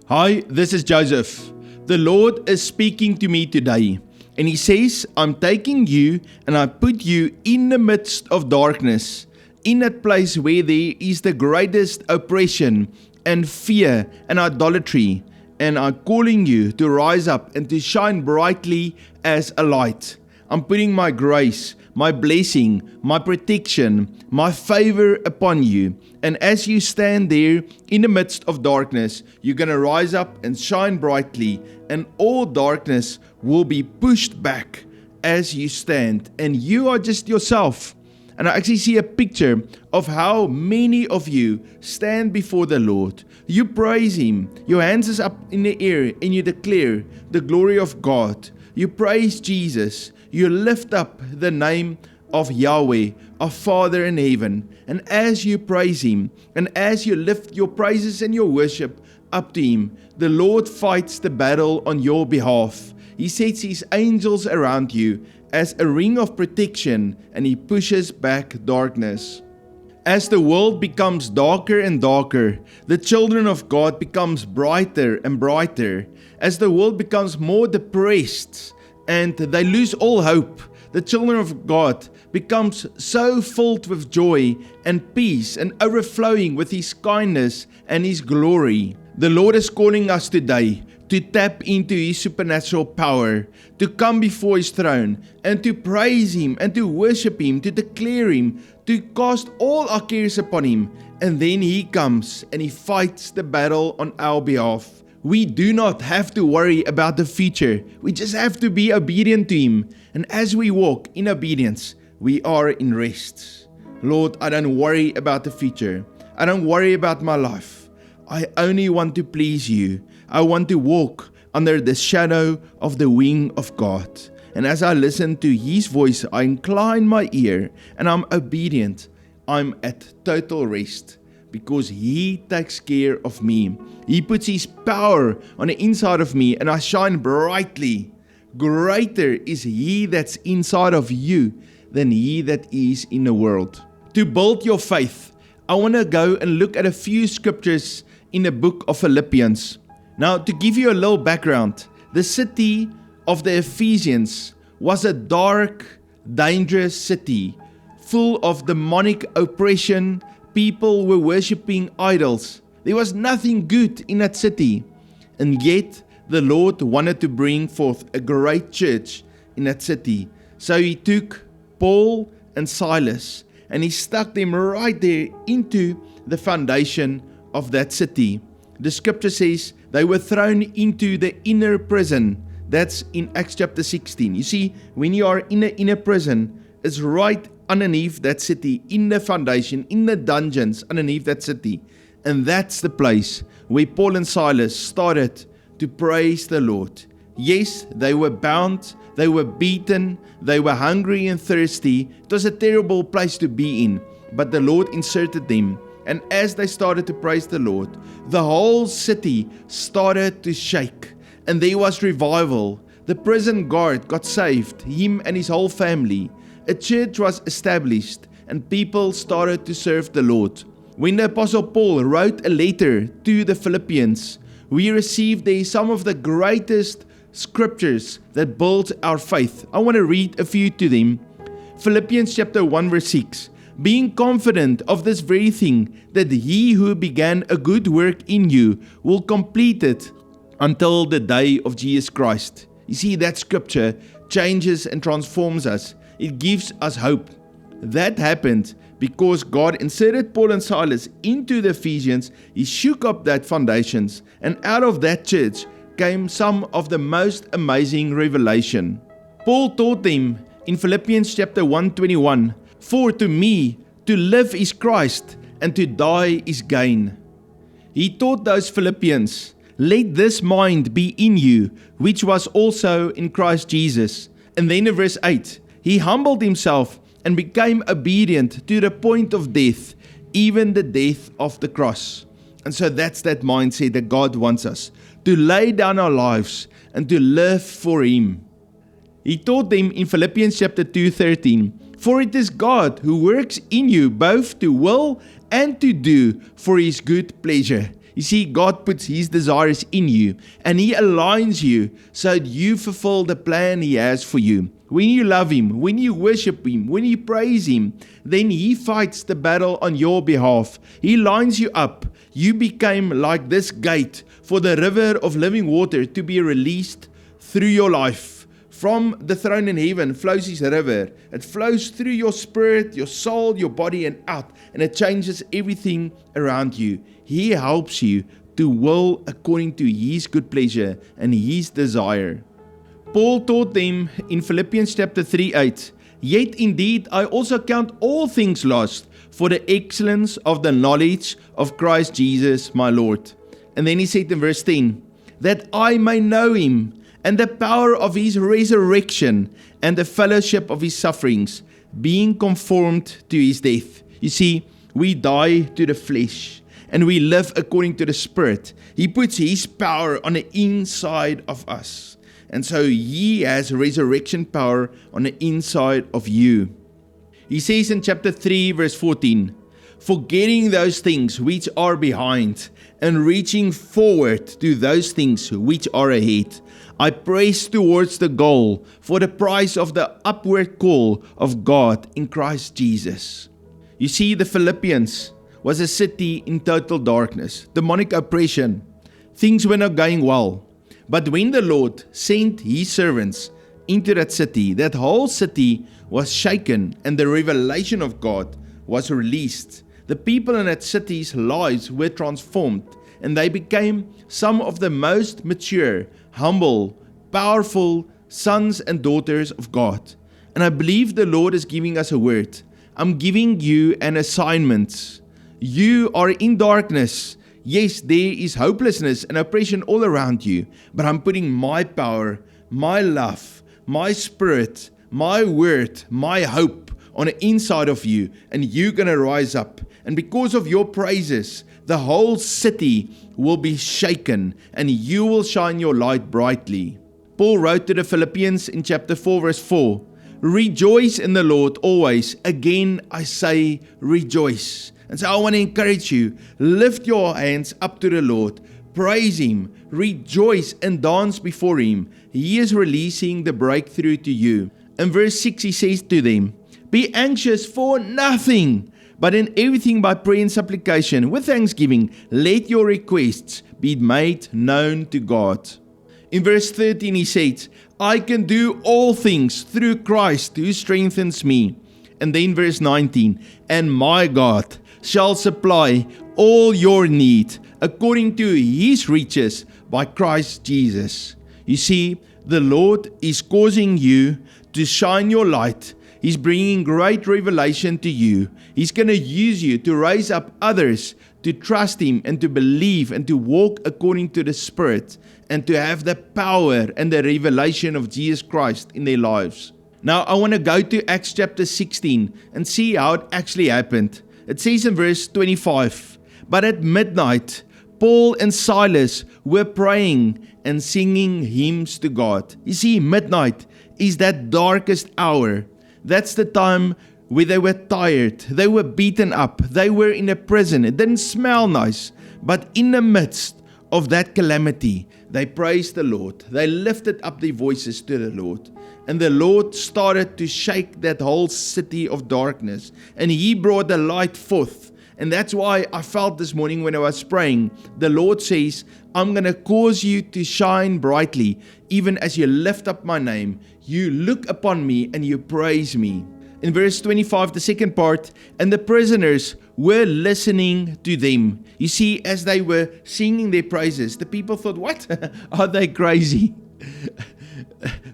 Hi, this is Joseph. The Lord is speaking to me today, and He says, I'm taking you and I put you in the midst of darkness, in that place where there is the greatest oppression and fear and idolatry, and I'm calling you to rise up and to shine brightly as a light. I'm putting my grace, my blessing, my protection, my favor upon you. And as you stand there in the midst of darkness, you're going to rise up and shine brightly, and all darkness will be pushed back as you stand. And you are just yourself. And I actually see a picture of how many of you stand before the Lord. You praise Him. Your hands is up in the air and you declare the glory of God. You praise Jesus. You lift up the name of Yahweh, our Father in heaven. And as you praise Him, and as you lift your praises and your worship up to Him, the Lord fights the battle on your behalf. He sets His angels around you as a ring of protection, and He pushes back darkness. As the world becomes darker and darker, the children of God becomes brighter and brighter. As the world becomes more depressed and they lose all hope, the children of God becomes so filled with joy and peace and overflowing with His kindness and His glory. The Lord is calling us today to tap into His supernatural power, to come before His throne and to praise Him and to worship Him, to declare Him, to cast all our cares upon Him. And then He comes and He fights the battle on our behalf. We do not have to worry about the future. We just have to be obedient to Him. And as we walk in obedience, we are in rest. Lord, I don't worry about the future. I don't worry about my life. I only want to please You. I want to walk under the shadow of the wing of God. And as I listen to His voice, I incline my ear and I'm obedient. I'm at total rest because He takes care of me. He puts His power on the inside of me and I shine brightly. Greater is He that's inside of you than he that is in the world. To build your faith, I want to go and look at a few scriptures in the book of Philippians. Now, to give you a little background, the city of the Ephesians was a dark, dangerous city, full of demonic oppression. People were worshipping idols. There was nothing good in that city. And yet, the Lord wanted to bring forth a great church in that city. So He took Paul and Silas and He stuck them right there into the foundation of that city. The scripture says they were thrown into the inner prison. That's in Acts chapter 16. You see, when you are in the inner prison, it's right underneath that city, in the foundation, in the dungeons underneath that city. And that's the place where Paul and Silas started to praise the Lord. Yes, they were bound, they were beaten, they were hungry and thirsty. It was a terrible place to be in, but the Lord inserted them. And as they started to praise the Lord, the whole city started to shake, and there was revival. The prison guard got saved, him and his whole family. A church was established, and people started to serve the Lord. When the Apostle Paul wrote a letter to the Philippians, we received there some of the greatest scriptures that build our faith. I want to read a few to them. Philippians chapter 1 verse 6. Being confident of this very thing, that He who began a good work in you will complete it until the day of Jesus Christ. You see, that scripture changes and transforms us. It gives us hope. That happened because God inserted Paul and Silas into the Ephesians. He shook up that foundations, and out of that church came some of the most amazing revelation. Paul taught them in Philippians chapter 1:21, for to me to live is Christ, and to die is gain. He taught those Philippians, let this mind be in you, which was also in Christ Jesus. And then in verse 8, He humbled Himself and became obedient to the point of death, even the death of the cross. And so that's that mindset that God wants us, to lay down our lives and to live for Him. He taught them in Philippians chapter 2:13, for it is God who works in you both to will and to do for His good pleasure. You see, God puts His desires in you and He aligns you so that you fulfill the plan He has for you. When you love Him, when you worship Him, when you praise Him, then He fights the battle on your behalf. He lines you up. You became like this gate for the river of living water to be released through your life. From the throne in heaven flows His river. It flows through your spirit, your soul, your body and out. And it changes everything around you. He helps you to will according to His good pleasure and His desire. Paul taught them in Philippians chapter 3:8, "Yet indeed I also count all things lost for the excellence of the knowledge of Christ Jesus my Lord." And then he said in verse 10, "That I may know Him and the power of His resurrection and the fellowship of His sufferings, being conformed to His death." You see, we die to the flesh and we live according to the Spirit. He puts His power on the inside of us. And so He has resurrection power on the inside of you. He says in chapter 3 verse 14, "Forgetting those things which are behind and reaching forward to those things which are ahead, I press towards the goal for the prize of the upward call of God in Christ Jesus." You see, the Philippians was a city in total darkness, demonic oppression. Things were not going well. But when the Lord sent His servants into that city, that whole city was shaken and the revelation of God was released. The people in that city's lives were transformed and they became some of the most mature, humble, powerful sons and daughters of God. And I believe the Lord is giving us a word. I'm giving you an assignment. You are in darkness. Yes, there is hopelessness and oppression all around you, but I'm putting my power, my love, my spirit, my word, my hope on the inside of you, and you're going to rise up. And because of your praises, the whole city will be shaken and you will shine your light brightly. Paul wrote to the Philippians in chapter 4 verse 4, "Rejoice in the Lord always. Again I say rejoice." And so I want to encourage you, lift your hands up to the Lord, praise Him, rejoice and dance before Him. He is releasing the breakthrough to you. In verse 6 he says to them, "Be anxious for nothing, but in everything by prayer and supplication, with thanksgiving, let your requests be made known to God." In verse 13 he says, "I can do all things through Christ who strengthens me." And then verse 19, "And my God shall supply all your need according to His riches by Christ Jesus." You see, the Lord is causing you to shine your light. He's bringing great revelation to you. He's going to use you to raise up others to trust Him and to believe and to walk according to the Spirit and to have the power and the revelation of Jesus Christ in their lives. Now I want to go to Acts chapter 16 and see how it actually happened. It says in verse 25, "But at midnight, Paul and Silas were praying and singing hymns to God." You see, midnight is that darkest hour. That's the time where they were tired, they were beaten up, they were in a prison. It didn't smell nice, but in the midst of that calamity, they praised the Lord. They lifted up their voices to the Lord. And the Lord started to shake that whole city of darkness. And He brought the light forth. And that's why I felt this morning when I was praying, the Lord says, "I'm going to cause you to shine brightly, even as you lift up my name. You look upon me and you praise me." In verse 25, the second part, "And the prisoners were listening to them." You see, as they were singing their praises, the people thought, "What? Are they crazy?"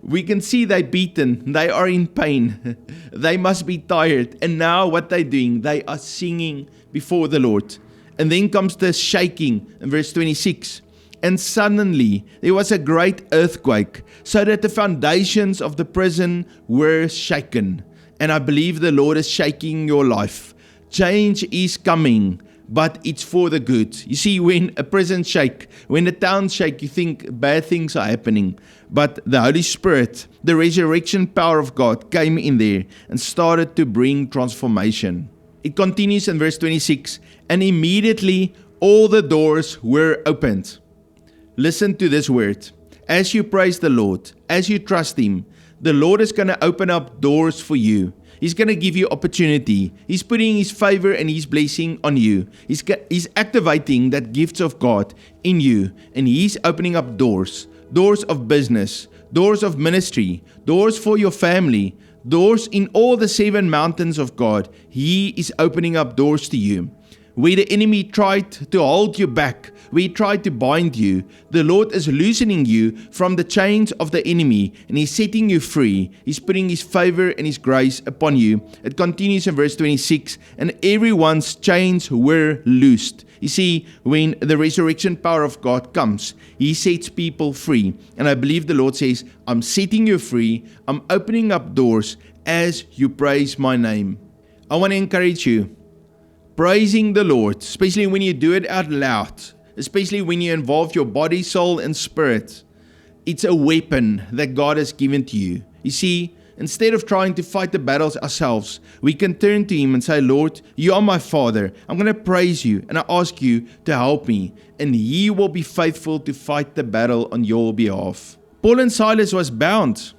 We can see they're beaten, they are in pain, they must be tired. And now what they're doing, they are singing before the Lord. And then comes the shaking in verse 26. "And suddenly there was a great earthquake, so that the foundations of the prison were shaken." And I believe the Lord is shaking your life. Change is coming, but it's for the good. You see, when a prison shake, when the town shake, you think bad things are happening. But the Holy Spirit, the resurrection power of God came in there and started to bring transformation. It continues in verse 26, "And immediately all the doors were opened. Listen to this word. As you praise the Lord, as you trust Him, the Lord is going to open up doors for you. He's going to give you opportunity. He's putting His favor and His blessing on you. He's activating that gifts of God in you. And He's opening up doors. Doors of business, doors of ministry, doors for your family, doors in all the 7 mountains of God. He is opening up doors to you. Where the enemy tried to hold you back, where he tried to bind you, the Lord is loosening you from the chains of the enemy, and He's setting you free. He's putting His favor and His grace upon you. It continues in verse 26, and everyone's chains were loosed. You see, when the resurrection power of God comes, He sets people free. And I believe the Lord says, I'm setting you free. I'm opening up doors as you praise my name. I want to encourage you. Praising the Lord, especially when you do it out loud, especially when you involve your body, soul, and spirit, it's a weapon that God has given to you. You see, instead of trying to fight the battles ourselves, we can turn to Him and say, Lord, you are my Father. I'm going to praise you, and I ask you to help me, and He will be faithful to fight the battle on your behalf. Paul and Silas was bound,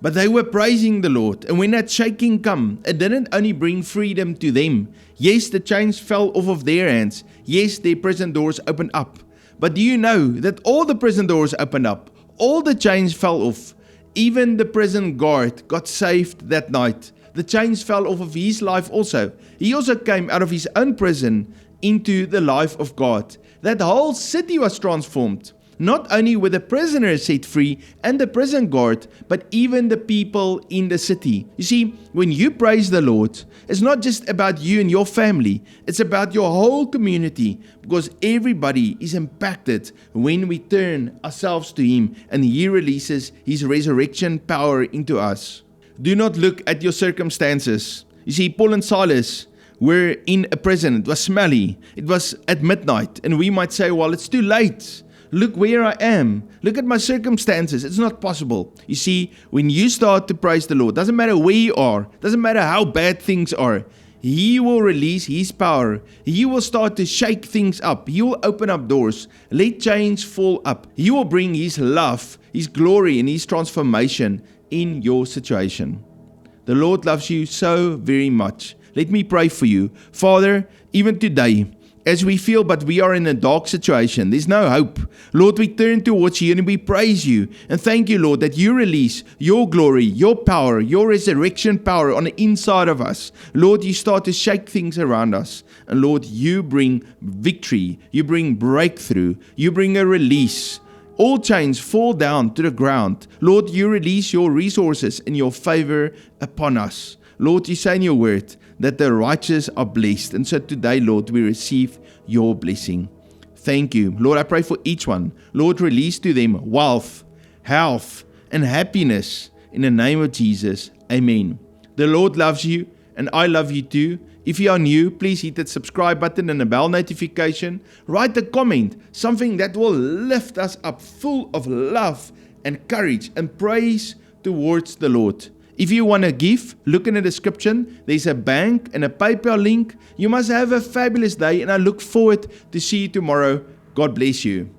but they were praising the Lord. And when that shaking came, it didn't only bring freedom to them. Yes, the chains fell off of their hands. Yes, their prison doors opened up. But do you know that all the prison doors opened up? All the chains fell off. Even the prison guard got saved that night. The chains fell off of his life also. He also came out of his own prison into the life of God. That whole city was transformed. Not only were the prisoners set free and the prison guard, but even the people in the city. You see, when you praise the Lord, it's not just about you and your family. It's about your whole community, because everybody is impacted when we turn ourselves to Him and He releases His resurrection power into us. Do not look at your circumstances. You see, Paul and Silas were in a prison. It was smelly. It was at midnight. And we might say, well, it's too late. Look where I am. Look at my circumstances. It's not possible. You see, when you start to praise the Lord, doesn't matter where you are, doesn't matter how bad things are, He will release His power. He will start to shake things up. He will open up doors. Let chains fall up. He will bring His love, His glory, and His transformation in your situation. The Lord loves you so very much. Let me pray for you. Father, even today, as we feel but we are in a dark situation, there's no hope. Lord, we turn towards you and we praise you. And thank you, Lord, that you release your glory, your power, your resurrection power on the inside of us. Lord, you start to shake things around us. And Lord, you bring victory. You bring breakthrough. You bring a release. All chains fall down to the ground. Lord, you release your resources and your favor upon us. Lord, you say in your word that the righteous are blessed. And so today, Lord, we receive your blessing. Thank you. Lord, I pray for each one. Lord, release to them wealth, health, and happiness in the name of Jesus. Amen. The Lord loves you, and I love you too. If you are new, please hit that subscribe button and the bell notification. Write a comment, something that will lift us up full of love and courage and praise towards the Lord. If you want to give, look in the description. There's a bank and a PayPal link. You must have a fabulous day, and I look forward to see you tomorrow. God bless you.